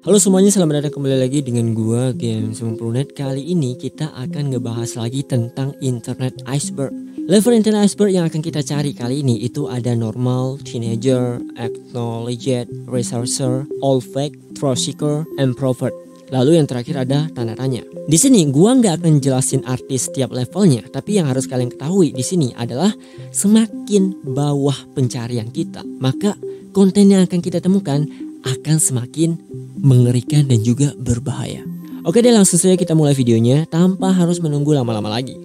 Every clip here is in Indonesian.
Halo semuanya, selamat datang kembali lagi dengan gua Game90net. Kali ini kita akan ngebahas lagi tentang Internet Iceberg. Level Internet Iceberg yang akan kita cari kali ini itu ada normal, teenager, acknowledged, researcher, all fake, thrill seeker, and prophet. Lalu yang terakhir ada tanda tanya. Di sini gua nggak akan jelasin artis setiap levelnya, tapi yang harus kalian ketahui di sini adalah semakin bawah pencarian kita, maka konten yang akan kita temukan akan semakin mengerikan dan juga berbahaya. Oke deh, langsung saja kita mulai videonya tanpa harus menunggu lama-lama lagi.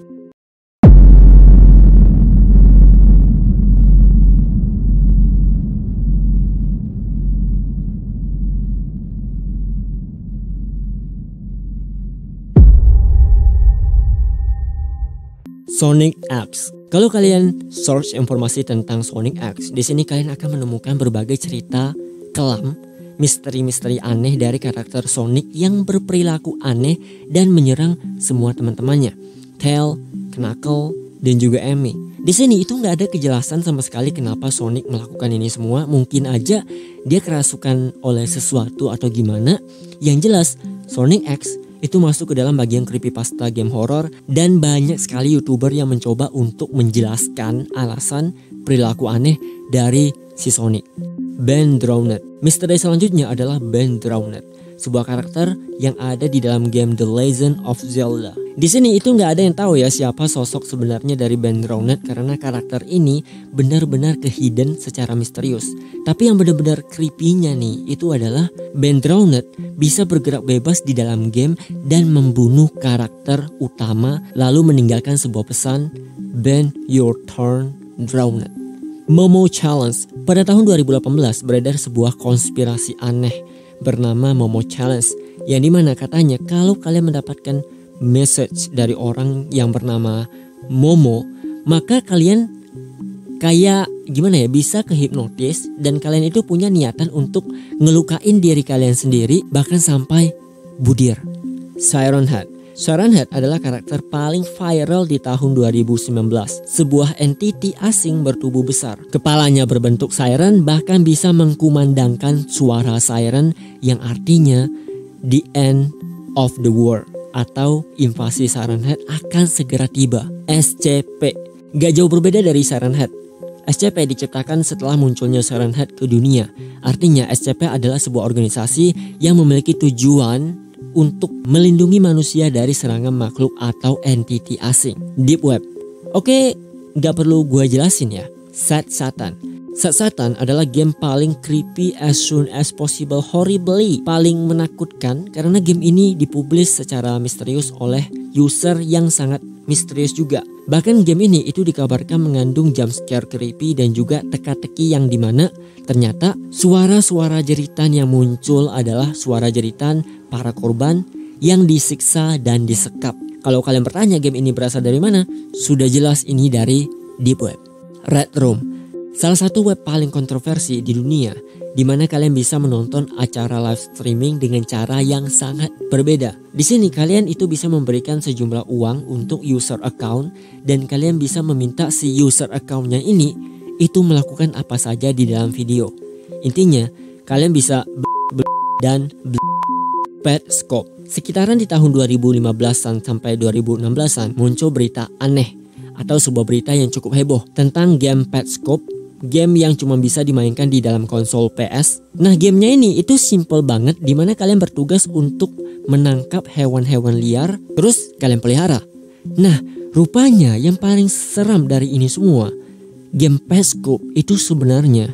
Sonic X. Kalau kalian search informasi tentang Sonic X, di sini kalian akan menemukan berbagai cerita kelam, misteri-misteri aneh dari karakter Sonic yang berperilaku aneh dan menyerang semua teman-temannya, Tail, Knuckle, dan juga Amy. Di sini itu nggak ada kejelasan sama sekali kenapa Sonic melakukan ini semua. Mungkin aja dia kerasukan oleh sesuatu atau gimana. Yang jelas Sonic X itu masuk ke dalam bagian creepypasta game horror, dan banyak sekali YouTuber yang mencoba untuk menjelaskan alasan perilaku aneh dari si Sonic. Ben Drowned. Misteri selanjutnya adalah Ben Drowned, sebuah karakter yang ada di dalam game The Legend of Zelda. Di sini itu nggak ada yang tahu ya siapa sosok sebenarnya dari Ben Drowned, karena karakter ini benar-benar ke-hidden secara misterius. Tapi yang benar-benar creepy-nya nih itu adalah Ben Drowned bisa bergerak bebas di dalam game dan membunuh karakter utama, lalu meninggalkan sebuah pesan, "Ben, your turn drowned." Momo Challenge. Pada tahun 2018 beredar sebuah konspirasi aneh bernama Momo Challenge, yang dimana katanya kalau kalian mendapatkan message dari orang yang bernama Momo, maka kalian kayak gimana ya, bisa kehipnotis dan kalian itu punya niatan untuk ngelukain diri kalian sendiri, bahkan sampai budir. Siren Head. Siren Head adalah karakter paling viral di tahun 2019. Sebuah entiti asing bertubuh besar. Kepalanya berbentuk siren, bahkan bisa mengkumandangkan suara siren yang artinya the end of the world atau invasi Siren Head akan segera tiba. SCP. Gak jauh berbeda dari Siren Head. SCP diciptakan setelah munculnya Siren Head ke dunia. Artinya SCP adalah sebuah organisasi yang memiliki tujuan untuk melindungi manusia dari serangan makhluk atau entiti asing. Deep Web. Oke, gak perlu gue jelasin ya. Sad Satan. Sad Satan adalah game paling creepy as soon as possible horribly. Paling menakutkan karena game ini dipublish secara misterius oleh user yang sangat misterius juga. Bahkan game ini itu dikabarkan mengandung jump scare creepy dan juga teka-teki, yang dimana ternyata suara-suara jeritan yang muncul adalah suara jeritan para korban yang disiksa dan disekap. Kalau kalian bertanya game ini berasal dari mana, sudah jelas ini dari Deep Web. Red Room. Salah satu web paling kontroversi di dunia, di mana kalian bisa menonton acara live streaming dengan cara yang sangat berbeda. Di sini kalian itu bisa memberikan sejumlah uang untuk user account, dan kalian bisa meminta si user accountnya ini itu melakukan apa saja di dalam video. Intinya kalian bisa dan Petscop. Sekitaran di tahun 2015-an sampai 2016-an muncul berita aneh atau sebuah berita yang cukup heboh tentang game Petscop, game yang cuma bisa dimainkan di dalam konsol PS. Nah, gamenya ini itu simple banget, dimana kalian bertugas untuk menangkap hewan-hewan liar, terus kalian pelihara. Nah, rupanya yang paling seram dari ini semua, game Petscop itu sebenarnya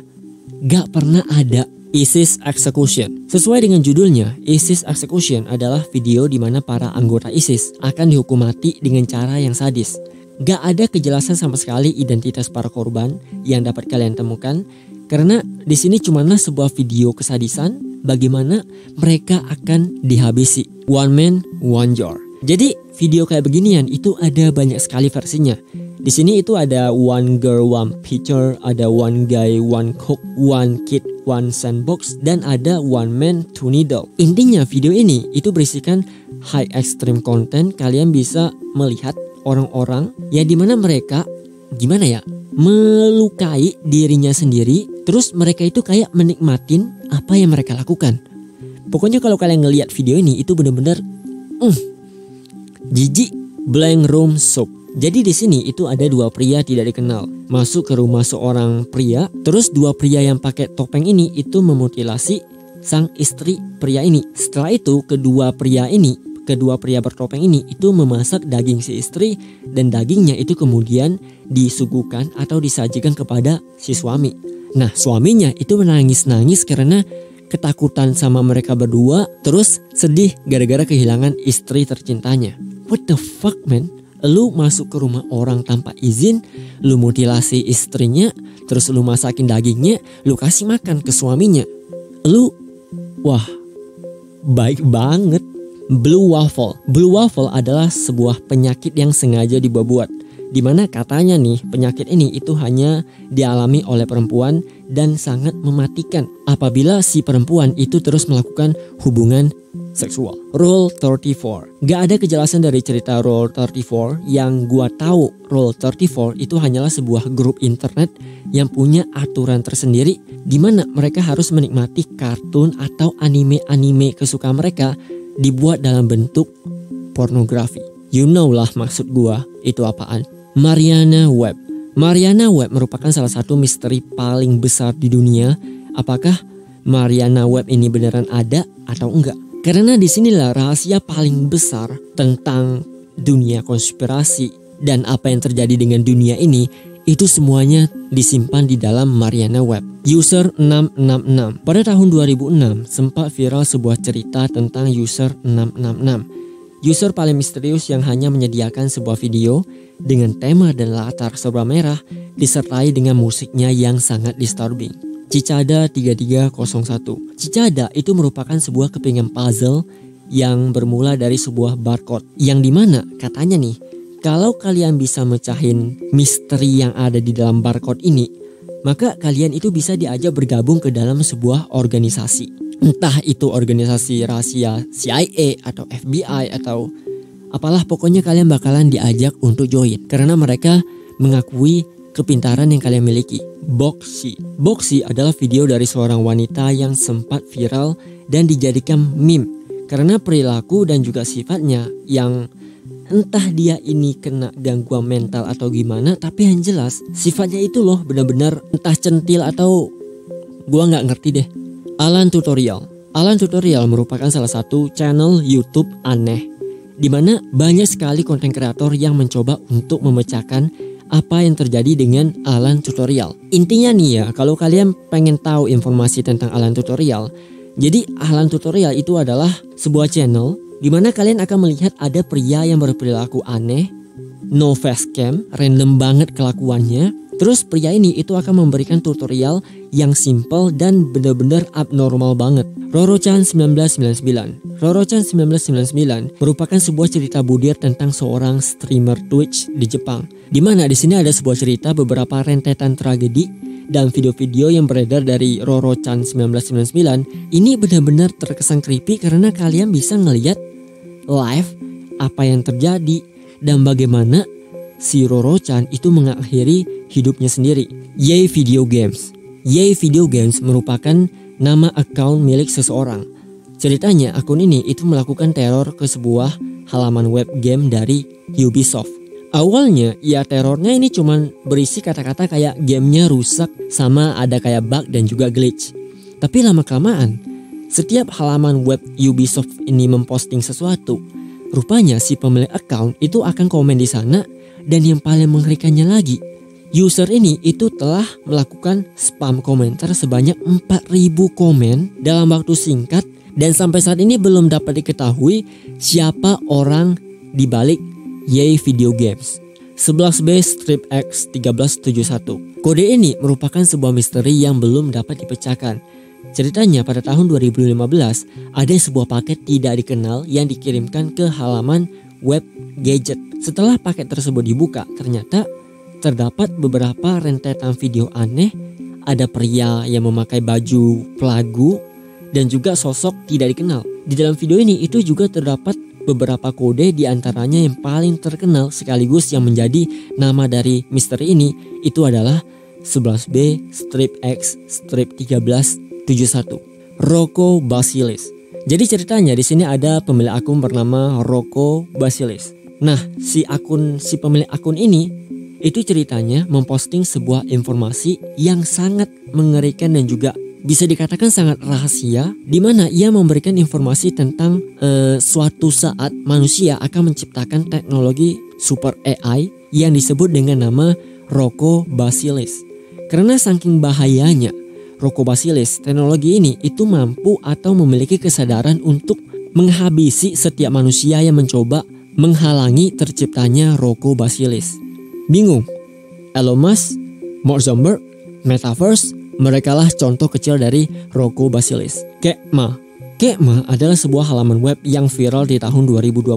gak pernah ada ISIS Execution. Sesuai dengan judulnya, ISIS Execution adalah video di mana para anggota ISIS akan dihukum mati dengan cara yang sadis. Gak ada kejelasan sama sekali identitas para korban yang dapat kalian temukan, karena di sini cumanlah sebuah video kesadisan bagaimana mereka akan dihabisi. One man, one jar. Jadi video kayak beginian itu ada banyak sekali versinya. Di sini itu ada one girl, one picture, ada one guy, one cook, one kid, one sandbox, dan ada one man, two needle. Intinya video ini itu berisikan high extreme content. Kalian bisa melihat orang-orang yang dimana mereka gimana ya, melukai dirinya sendiri, terus mereka itu kayak menikmatin apa yang mereka lakukan. Pokoknya kalau kalian ngelihat video ini itu bener-bener jijik. Blank room soup. Jadi di sini itu ada dua pria tidak dikenal masuk ke rumah seorang pria. Terus dua pria yang pakai topeng ini itu memutilasi sang istri pria ini. Setelah itu kedua pria bertopeng ini itu memasak daging si istri, dan dagingnya itu kemudian disuguhkan atau disajikan kepada si suami. Nah, suaminya itu menangis-nangis karena ketakutan sama mereka berdua, terus sedih gara-gara kehilangan istri tercintanya. What the fuck, man? Lu masuk ke rumah orang tanpa izin, lu mutilasi istrinya, terus lu masakin dagingnya, lu kasih makan ke suaminya. Wah, baik banget. Blue waffle adalah sebuah penyakit yang sengaja dibuat, dimana katanya nih penyakit ini itu hanya dialami oleh perempuan dan sangat mematikan apabila si perempuan itu terus melakukan hubungan seksual. Rule 34. Gak ada kejelasan dari cerita Rule 34. Yang gua tahu, Rule 34 itu hanyalah sebuah grup internet yang punya aturan tersendiri, dimana mereka harus menikmati kartun atau anime-anime kesukaan mereka dibuat dalam bentuk pornografi. You know lah maksud gua itu apaan. Mariana Web. Mariana Web merupakan salah satu misteri paling besar di dunia. Apakah Mariana Web ini beneran ada atau enggak? Karena disinilah rahasia paling besar tentang dunia konspirasi dan apa yang terjadi dengan dunia ini, itu semuanya disimpan di dalam Mariana Web. User 666. Pada tahun 2006 sempat viral sebuah cerita tentang User 666. User paling misterius yang hanya menyediakan sebuah video dengan tema dan latar serba merah disertai dengan musiknya yang sangat disturbing. Cicada 3301. Cicada itu merupakan sebuah kepingan puzzle yang bermula dari sebuah barcode, yang dimana katanya nih, kalau kalian bisa mecahin misteri yang ada di dalam barcode ini, maka kalian itu bisa diajak bergabung ke dalam sebuah organisasi. Entah itu organisasi rahasia CIA atau FBI atau apalah, pokoknya kalian bakalan diajak untuk join karena mereka mengakui kepintaran yang kalian miliki. Boxy adalah video dari seorang wanita yang sempat viral dan dijadikan meme karena perilaku dan juga sifatnya yang entah dia ini kena gangguan mental atau gimana, tapi yang jelas sifatnya itu loh benar-benar entah centil atau gua nggak ngerti deh. Alan Tutorial merupakan salah satu channel YouTube aneh, dimana banyak sekali konten kreator yang mencoba untuk memecahkan apa yang terjadi dengan Alan Tutorial. Intinya nih ya, kalau kalian pengen tahu informasi tentang Alan Tutorial, jadi Alan Tutorial itu adalah sebuah channel dimana kalian akan melihat ada pria yang berperilaku aneh, no face cam, random banget kelakuannya. Terus pria ini itu akan memberikan tutorial yang simple dan benar-benar abnormal banget. Roro-chan 1999. Roro-chan 1999 merupakan sebuah cerita budir tentang seorang streamer Twitch di Jepang. Dimana di sini ada sebuah cerita beberapa rentetan tragedi dan video-video yang beredar dari Roro-chan 1999. Ini benar-benar terkesan creepy karena kalian bisa ngelihat live apa yang terjadi dan bagaimana si Roro-chan itu mengakhiri hidupnya sendiri. Yay Video Games. Yay Video Games merupakan nama akun milik seseorang. Ceritanya akun ini itu melakukan teror ke sebuah halaman web game dari Ubisoft. Awalnya ya terornya ini cuman berisi kata-kata kayak gamenya rusak sama ada kayak bug dan juga glitch. Tapi lama-kelamaan setiap halaman web Ubisoft ini memposting sesuatu, rupanya si pemilik akun itu akan komen di sana. Dan yang paling mengerikannya lagi, user ini itu telah melakukan spam komentar sebanyak 4.000 komen dalam waktu singkat, dan sampai saat ini belum dapat diketahui siapa orang di balik Yay Video Games. 11B Strip X 1371. Kode ini merupakan sebuah misteri yang belum dapat dipecahkan. Ceritanya pada tahun 2015 ada sebuah paket tidak dikenal yang dikirimkan ke halaman web gadget. Setelah paket tersebut dibuka, ternyata terdapat beberapa rentetan video aneh. Ada pria yang memakai baju pelagu dan juga sosok tidak dikenal. Di dalam video ini itu juga terdapat beberapa kode, di antaranya yang paling terkenal sekaligus yang menjadi nama dari misteri ini itu adalah 11B Strip X Strip 1371. Rocco Basilis. Jadi ceritanya di sini ada pemilik akun bernama Rocco Basilis. Nah, si pemilik akun ini itu ceritanya memposting sebuah informasi yang sangat mengerikan dan juga bisa dikatakan sangat rahasia, di mana ia memberikan informasi tentang suatu saat manusia akan menciptakan teknologi super AI yang disebut dengan nama Rocco Basilis. Karena saking bahayanya Rocco Basilis, teknologi ini itu mampu atau memiliki kesadaran untuk menghabisi setiap manusia yang mencoba menghalangi terciptanya Rocco Basilis. Bingung? Elon Musk, Mark Zuckerberg, Metaverse, merekalah contoh kecil dari Rocco Basilis. Kekma adalah sebuah halaman web yang viral di tahun 2020.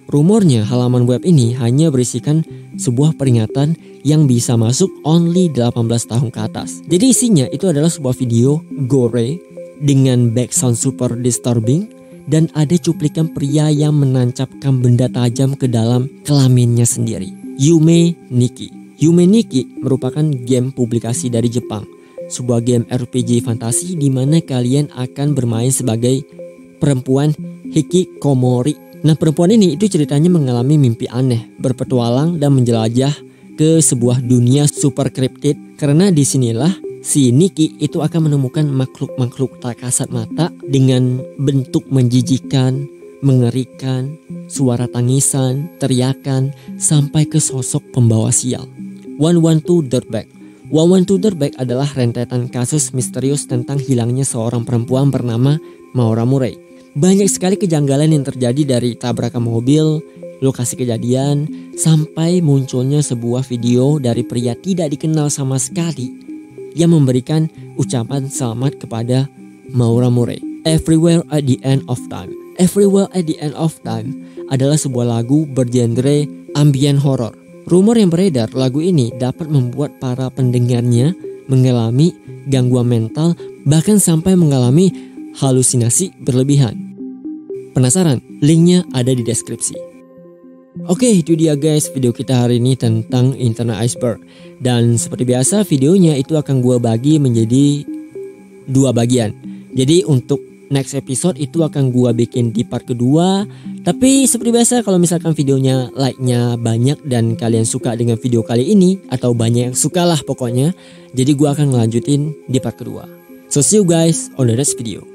Rumornya halaman web ini hanya berisikan sebuah peringatan yang bisa masuk only 18 tahun ke atas. Jadi isinya itu adalah sebuah video gore dengan background super disturbing dan ada cuplikan pria yang menancapkan benda tajam ke dalam kelaminnya sendiri. Yume Nikki merupakan game publikasi dari Jepang. Sebuah game RPG fantasi di mana kalian akan bermain sebagai perempuan hikikomori. Nah, perempuan ini itu ceritanya mengalami mimpi aneh, berpetualang dan menjelajah ke sebuah dunia super kriptid. Karena disinilah si Nikki itu akan menemukan makhluk-makhluk tak kasat mata dengan bentuk menjijikan, mengerikan, suara tangisan, teriakan, sampai ke sosok pembawa sial. 112 Dirtbag. 112 Dirtbag adalah rentetan kasus misterius tentang hilangnya seorang perempuan bernama Maura Murray. Banyak sekali kejanggalan yang terjadi dari tabrakan mobil, lokasi kejadian, sampai munculnya sebuah video dari pria tidak dikenal sama sekali yang memberikan ucapan selamat kepada Maura Murray. Everywhere at the End of Time. Everywhere at the End of Time adalah sebuah lagu bergenre ambient horror. Rumor yang beredar, lagu ini dapat membuat para pendengarnya mengalami gangguan mental, bahkan sampai mengalami halusinasi berlebihan. Penasaran? Linknya ada di deskripsi. Oke, itu dia guys video kita hari ini tentang Internet Iceberg. Dan seperti biasa videonya itu akan gue bagi menjadi 2 bagian. Jadi untuk next episode itu akan gue bikin di part kedua. Tapi seperti biasa kalau misalkan videonya like-nya banyak dan kalian suka dengan video kali ini, atau banyak yang suka lah pokoknya, jadi gue akan ngelanjutin di part kedua. So see you guys on the next video.